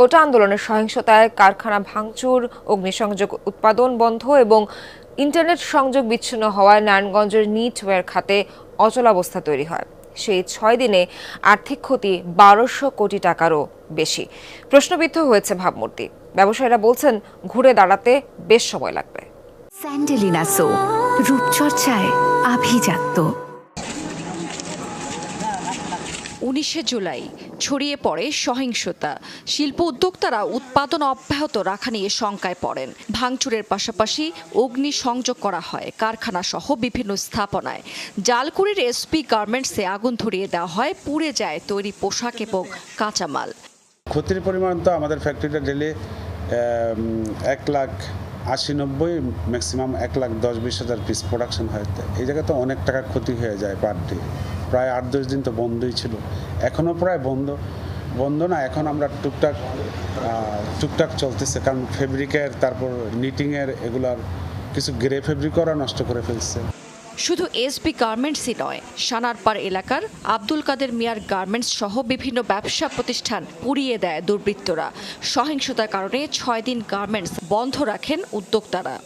কোটা আন্দোলনের সহিংসতায় কারখানা ভাঙচুর, অগ্নিসংযোগ, উৎপাদন বন্ধ এবং ইন্টারনেট সংযোগ বিচ্ছিন্ন হওয়ায় নারায়ণগঞ্জের নিটওয়্যার খাতে অচলাবস্থা তৈরি হয়। সেই 6 দিনে আর্থিক ক্ষতি 1200 কোটি টাকারও বেশি। প্রশ্নবিদ্ধ হয়েছে ভাবমূর্তি। ব্যবসায়ীরা বলছেন ঘুরে দাঁড়াতে বেশ সময় লাগবে। স্যান্ডেলিনা সো, রূপচর্চায় আভিজাত্য। 19 জুলাই ছড়িয়ে পড়ে সহিংসতা। শিল্প উদ্যোক্তারা উৎপাদন অব্যাহত রাখা নিয়ে শঙ্কায় পড়েন। ভাঙচুরের পাশাপাশি অগ্নি সংযোগ করা হয় কারখানা সহ বিভিন্ন স্থাপনায়। জালকুড়ির এসপি গার্মেন্টসে আগুন ধরিয়ে দেওয়া হয়, পুড়ে যায় তৈরি পোশাক এবং কাঁচামাল। ক্ষতির পরিমাণ তো আমাদের ফ্যাক্টরিটা ডেলি 1,80,90 ম্যাক্সিমাম 1,10,20,000 পিস প্রোডাকশন হয়। এই জায়গায় তো অনেক টাকা ক্ষতি হয়ে যায় পার ডে। প্রায় 8-10 দিন তো বন্ধই ছিল, এখনও প্রায় বন্ধ না। এখন আমরা টুকটাক চলতেছে, কারণ ফেব্রিকের, তারপর নিটিংয়ের, এগুলার কিছু গ্রে ফেব্রিক ওরা নষ্ট করে ফেলছে। শুধু এসবি গার্মেন্টসই নয়, সানারপাড় এলাকার আব্দুল কাদের মিয়ার গার্মেন্টস সহ বিভিন্ন ব্যবসা প্রতিষ্ঠান পুড়িয়ে দেয় দুর্বৃত্তরা। সহিংসতার কারণে 6 দিন গার্মেন্টস বন্ধ রাখেন উদ্যোক্তারা।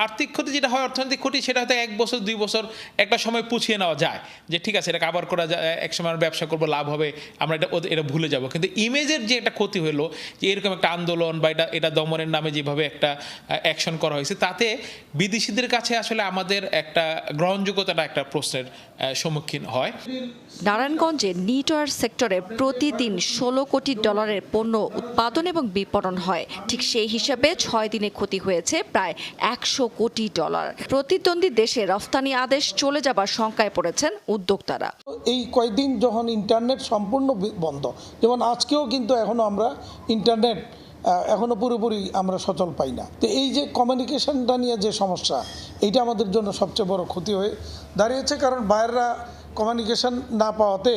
আর্থিক ক্ষতি যেটা হয়, অর্থনৈতিক ক্ষতি, সেটা হয়তো 1 বছর 2 বছর একটা সময় পুছিয়ে নেওয়া যায়, যে ঠিক আছে এটা কাভার করা যায়, এক সময় আমরা ব্যবসা করবো, লাভ হবে, আমরা এটা ভুলে যাব। কিন্তু ইমেজের যে একটা ক্ষতি হলো, যে এরকম একটা আন্দোলন বা এটা দমনের নামে যেভাবে একটা অ্যাকশন করা হয়েছে, তাতে বিদেশিদের কাছে আসলে আমাদের একটা গ্রহণযোগ্যতাটা একটা প্রশ্নের সম্মুখীন হয়। নারায়ণগঞ্জে নিটওয়্যার সেক্টরে প্রতিদিন $16 কোটি পণ্য উৎপাদন এবং বিপণন হয়। ঠিক সেই হিসাবে 6 দিনে ক্ষতি হয়েছে প্রায় $100 কোটি। প্রতিদ্বন্দ্বী দেশে রফতানি আদেশ চলে যাবার শঙ্কায় পড়েছেন উদ্যোক্তারা। এই কয়েকদিন যখন ইন্টারনেট সম্পূর্ণ বন্ধ, যেমন আজকেও কিন্তু এখনো আমরা ইন্টারনেট এখনো পুরোপুরি আমরা সচল পাই না। তো এই যে কমিউনিকেশনটা নিয়ে যে সমস্যা, এইটা আমাদের জন্য সবচেয়ে বড় ক্ষতি হয়ে দাঁড়িয়েছে। কারণ বাইরেরা কমিউনিকেশন না পাওয়াতে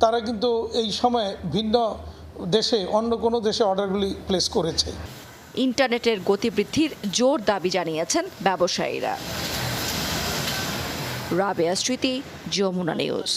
তারা কিন্তু এই সময় ভিন্ন দেশে, অন্য কোনো দেশে অর্ডারগুলি প্লেস করেছে। ইন্টারনেটের গতি বৃদ্ধির জোর দাবি জানিয়েছেন ব্যবসায়ীরা। রাবেয়া স্মৃতি, যমুনা নিউজ।